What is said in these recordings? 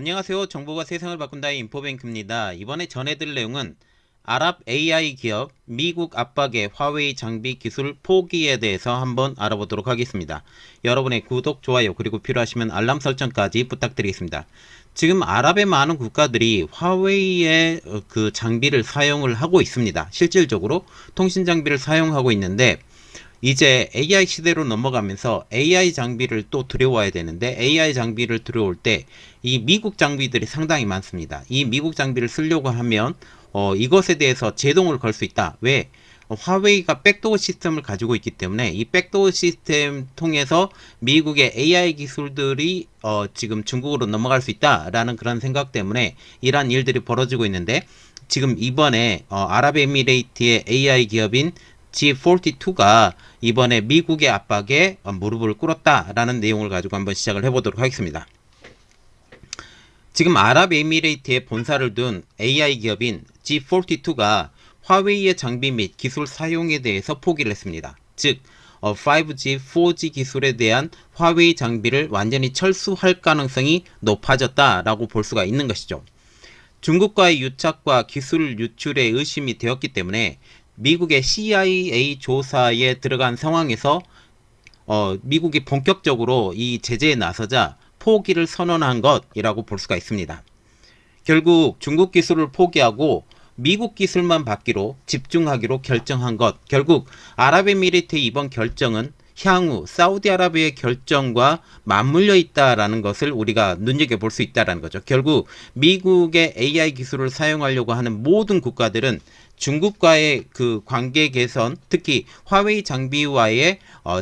안녕하세요. 정보가 세상을 바꾼다의 인포뱅크입니다. 이번에 전해드릴 내용은 아랍 AI 기업 미국 압박의 화웨이 장비 기술 포기에 대해서 한번 알아보도록 하겠습니다. 여러분의 구독, 좋아요, 그리고 필요하시면 알람 설정까지 부탁드리겠습니다. 지금 아랍의 많은 국가들이 화웨이의 그 장비를 사용을 하고 있습니다. 실질적으로 통신 장비를 사용하고 있는데 이제 AI 시대로 넘어가면서 AI 장비를 또 들여와야 되는데 AI 장비를 들여올 때 이 미국 장비들이 상당히 많습니다. 이 미국 장비를 쓰려고 하면 이것에 대해서 제동을 걸 수 있다. 왜? 화웨이가 백도어 시스템을 가지고 있기 때문에 이 백도어 시스템 통해서 미국의 AI 기술들이 지금 중국으로 넘어갈 수 있다라는 그런 생각 때문에 이러한 일들이 벌어지고 있는데 지금 이번에 아랍에미레이트의 AI 기업인 G42가 이번에 미국의 압박에 무릎을 꿇었다라는 내용을 가지고 한번 시작을 해보도록 하겠습니다. 지금 아랍에미레이트에 본사를 둔 AI 기업인 G42가 화웨이의 장비 및 기술 사용에 대해서 포기를 했습니다. 즉 5G, 4G 기술에 대한 화웨이 장비를 완전히 철수할 가능성이 높아졌다라고 볼 수가 있는 것이죠. 중국과의 유착과 기술 유출에 의심이 되었기 때문에 미국의 CIA 조사에 들어간 상황에서 미국이 본격적으로 이 제재에 나서자 포기를 선언한 것이라고 볼 수가 있습니다. 결국 중국 기술을 포기하고 미국 기술만 받기로 집중하기로 결정한 것. 결국 아랍에미리트의 이번 결정은 향후 사우디아라비아의 결정과 맞물려 있다라는 것을 우리가 눈여겨볼 수 있다는 거죠. 결국 미국의 AI 기술을 사용하려고 하는 모든 국가들은 중국과의 그 관계 개선, 특히 화웨이 장비와의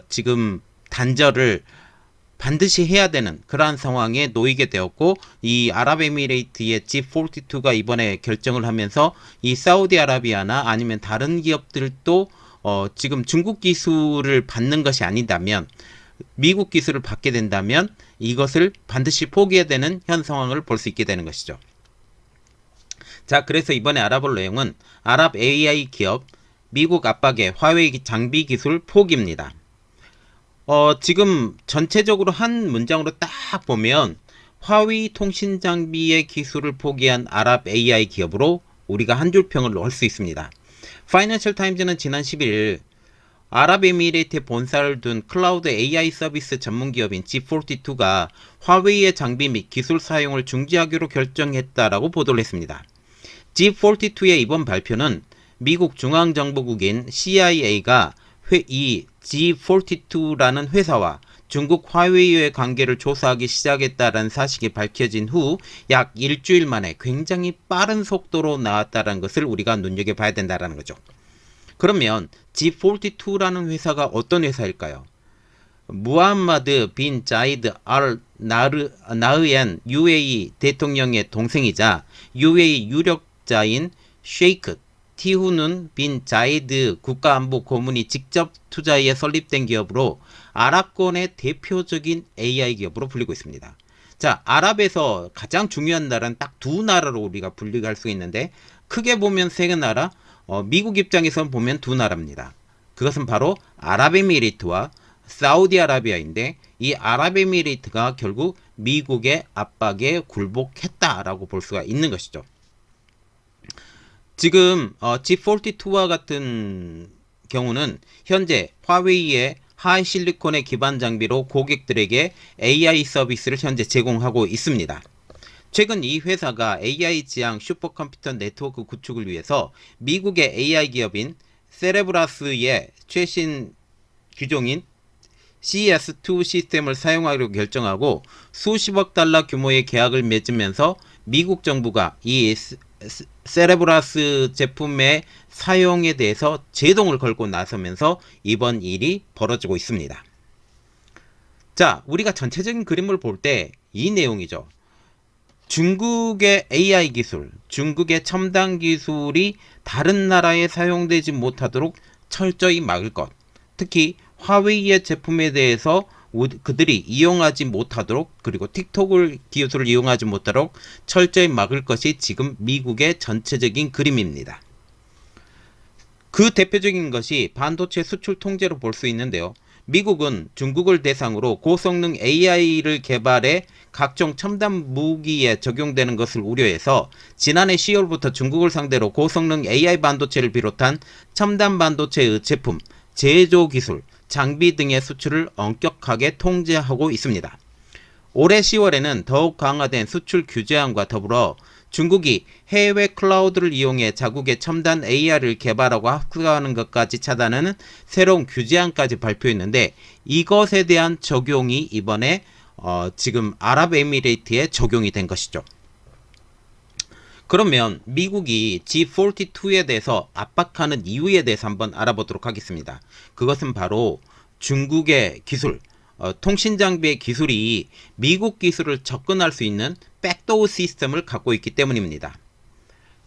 지금 단절을 반드시 해야 되는 그러한 상황에 놓이게 되었고, 이 아랍에미레이트의 G42가 이번에 결정을 하면서 이 사우디아라비아나 아니면 다른 기업들도 지금 중국 기술을 받는 것이 아니다면, 미국 기술을 받게 된다면 이것을 반드시 포기해야 되는 현 상황을 볼 수 있게 되는 것이죠. 자, 그래서 이번에 알아볼 내용은 아랍 AI 기업 미국 압박의 화웨이 장비 기술 포기입니다. 지금 전체적으로 한 문장으로 딱 보면 화웨이 통신 장비의 기술을 포기한 아랍 AI 기업으로 우리가 한 줄 평을 넣을 수 있습니다. 파이낸셜 타임즈는 지난 11일 아랍에미레이트에 본사를 둔 클라우드 AI 서비스 전문 기업인 G42가 화웨이의 장비 및 기술 사용을 중지하기로 결정했다라고 보도를 했습니다. G42의 이번 발표는 미국 중앙정보국인 CIA가 이 G42라는 회사와 중국 화웨이의 관계를 조사하기 시작했다는 사실이 밝혀진 후 약 일주일 만에 굉장히 빠른 속도로 나왔다는 것을 우리가 눈여겨봐야 된다는 거죠. 그러면 G42라는 회사가 어떤 회사일까요? 무함마드 빈 자이드 알 나흐얀 UAE 대통령의 동생이자 UAE 유력자인 셰이크 티후는 빈 자이드 국가안보 고문이 직접 투자에 설립된 기업으로 아랍권의 대표적인 AI 기업으로 불리고 있습니다. 자, 아랍에서 가장 중요한 나라는 딱 두 나라로 우리가 분리할 수 있는데, 크게 보면 세 나라, 미국 입장에서 보면 두 나라입니다. 그것은 바로 아랍에미리트와 사우디아라비아인데, 이 아랍에미리트가 결국 미국의 압박에 굴복했다라고 볼 수가 있는 것이죠. 지금 G42와 같은 경우는 현재 화웨이의 하이실리콘의 기반 장비로 고객들에게 AI 서비스를 현재 제공하고 있습니다. 최근 이 회사가 AI 지향 슈퍼컴퓨터 네트워크 구축을 위해서 미국의 AI 기업인 세레브라스의 최신 기종인 CS2 시스템을 사용하기로 결정하고 수십억 달러 규모의 계약을 맺으면서 미국 정부가 이 세레브라스 제품의 사용에 대해서 제동을 걸고 나서면서 이번 일이 벌어지고 있습니다. 자, 우리가 전체적인 그림을 볼 때 이 내용이죠. 중국의 AI 기술, 중국의 첨단 기술이 다른 나라에 사용되지 못하도록 철저히 막을 것, 특히 화웨이의 제품에 대해서 그들이 이용하지 못하도록, 그리고 틱톡을 기술을 이용하지 못하도록 철저히 막을 것이 지금 미국의 전체적인 그림입니다. 그 대표적인 것이 반도체 수출 통제로 볼 수 있는데요. 미국은 중국을 대상으로 고성능 AI를 개발해 각종 첨단 무기에 적용되는 것을 우려해서 지난해 10월부터 중국을 상대로 고성능 AI 반도체를 비롯한 첨단 반도체의 제품, 제조 기술, 장비 등의 수출을 엄격하게 통제하고 있습니다. 올해 10월에는 더욱 강화된 수출 규제안과 더불어 중국이 해외 클라우드를 이용해 자국의 첨단 AI를 개발하고 합수하는 것까지 차단하는 새로운 규제안까지 발표했는데, 이것에 대한 적용이 이번에 지금 아랍에미레이트에 적용이 된 것이죠. 그러면 미국이 G42에 대해서 압박하는 이유에 대해서 한번 알아보도록 하겠습니다. 그것은 바로 중국의 기술, 통신장비의 기술이 미국 기술을 접근할 수 있는 백도어 시스템을 갖고 있기 때문입니다.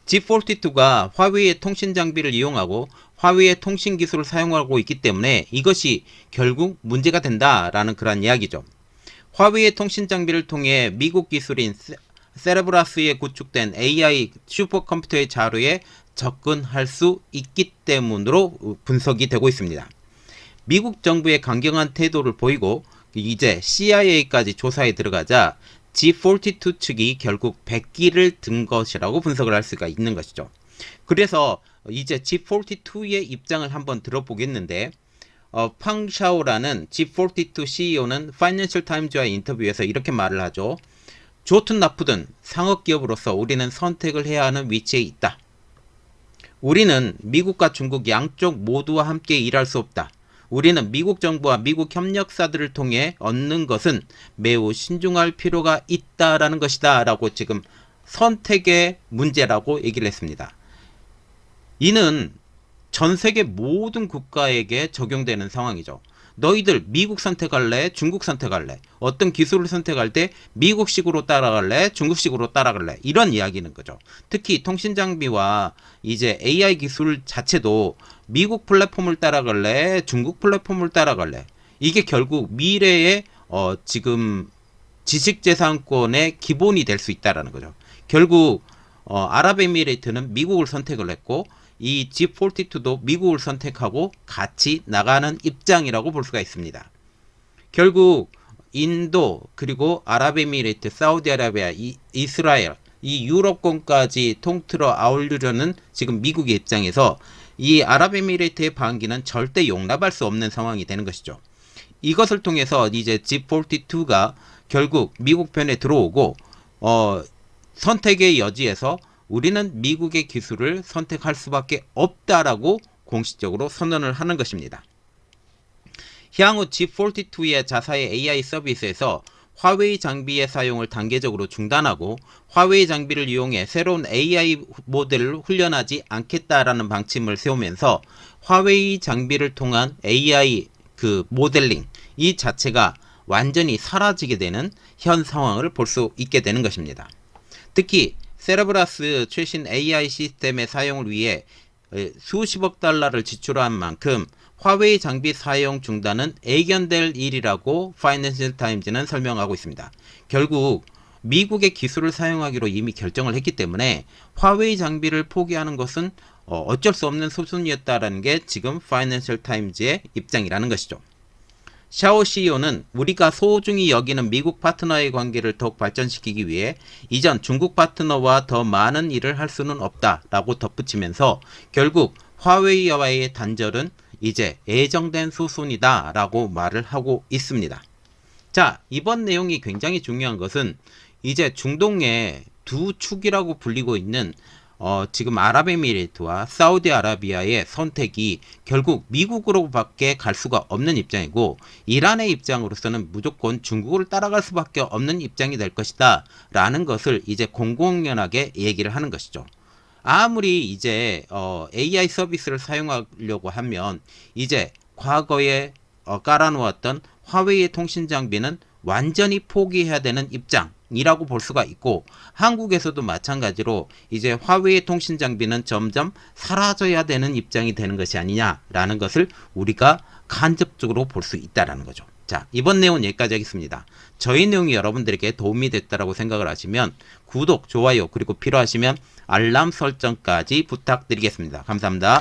G42가 화웨이의 통신장비를 이용하고 화웨이의 통신 기술을 사용하고 있기 때문에 이것이 결국 문제가 된다라는 그런 이야기죠. 화웨이의 통신장비를 통해 미국 기술인 세레브라스에 구축된 AI 슈퍼컴퓨터의 자료에 접근할 수 있기 때문으로 분석이 되고 있습니다. 미국 정부의 강경한 태도를 보이고 이제 CIA까지 조사에 들어가자 G42 측이 결국 백기를 든 것이라고 분석을 할 수가 있는 것이죠. 그래서 이제 G42의 입장을 한번 들어보겠는데, 팡샤오라는 G42 CEO는 파이낸셜 타임즈와의 인터뷰에서 이렇게 말을 하죠. 좋든 나쁘든 상업기업으로서 우리는 선택을 해야 하는 위치에 있다. 우리는 미국과 중국 양쪽 모두와 함께 일할 수 없다. 우리는 미국 정부와 미국 협력사들을 통해 얻는 것은 매우 신중할 필요가 있다라는 것이다 라고 지금 선택의 문제라고 얘기를 했습니다. 이는 전 세계 모든 국가에게 적용되는 상황이죠. 너희들 미국 선택할래? 중국 선택할래? 어떤 기술을 선택할 때 미국식으로 따라갈래? 중국식으로 따라갈래? 이런 이야기는 거죠. 특히 통신장비와 이제 AI 기술 자체도 미국 플랫폼을 따라갈래? 중국 플랫폼을 따라갈래? 이게 결국 미래의 지금 지식재산권의 기본이 될 수 있다라는 거죠. 결국 아랍에미레이트는 미국을 선택을 했고 이 G42도 미국을 선택하고 같이 나가는 입장이라고 볼 수가 있습니다. 결국 인도 그리고 아랍에미레이트, 사우디아라비아, 이스라엘, 이 유럽권까지 통틀어 아우르려는 지금 미국의 입장에서 이 아랍에미레이트의 반기는 절대 용납할 수 없는 상황이 되는 것이죠. 이것을 통해서 이제 G42가 결국 미국 편에 들어오고 선택의 여지에서 우리는 미국의 기술을 선택할 수밖에 없다라고 공식적으로 선언을 하는 것입니다. 향후 G42의 자사의 AI 서비스에서 화웨이 장비의 사용을 단계적으로 중단하고 화웨이 장비를 이용해 새로운 AI 모델을 훈련하지 않겠다라는 방침을 세우면서 화웨이 장비를 통한 AI 모델링 이 자체가 완전히 사라지게 되는 현 상황을 볼 수 있게 되는 것입니다. 특히 세레브라스 최신 AI 시스템의 사용을 위해 수십억 달러를 지출한 만큼 화웨이 장비 사용 중단은 예견될 일이라고 파이낸셜 타임즈는 설명하고 있습니다. 결국 미국의 기술을 사용하기로 이미 결정을 했기 때문에 화웨이 장비를 포기하는 것은 어쩔 수 없는 수순이었다라는 게 지금 파이낸셜 타임즈의 입장이라는 것이죠. 샤오 CEO는 우리가 소중히 여기는 미국 파트너의 관계를 더욱 발전시키기 위해 이전 중국 파트너와 더 많은 일을 할 수는 없다라고 덧붙이면서 결국 화웨이와의 단절은 이제 예정된 수순이다 라고 말을 하고 있습니다. 자, 이번 내용이 굉장히 중요한 것은 이제 중동의 두 축이라고 불리고 있는 지금 아랍에미레이트와 사우디아라비아의 선택이 결국 미국으로밖에 갈 수가 없는 입장이고, 이란의 입장으로서는 무조건 중국을 따라갈 수밖에 없는 입장이 될 것이다 라는 것을 이제 공공연하게 얘기를 하는 것이죠. 아무리 이제 AI 서비스를 사용하려고 하면 이제 과거에 깔아놓았던 화웨이의 통신 장비는 완전히 포기해야 되는 입장이라고 볼 수가 있고, 한국에서도 마찬가지로 이제 화웨이의 통신 장비는 점점 사라져야 되는 입장이 되는 것이 아니냐라는 것을 우리가 간접적으로 볼 수 있다라는 거죠. 자, 이번 내용은 여기까지 하겠습니다. 저희 내용이 여러분들에게 도움이 됐다라고 생각을 하시면 구독, 좋아요, 그리고 필요하시면 알람 설정까지 부탁드리겠습니다. 감사합니다.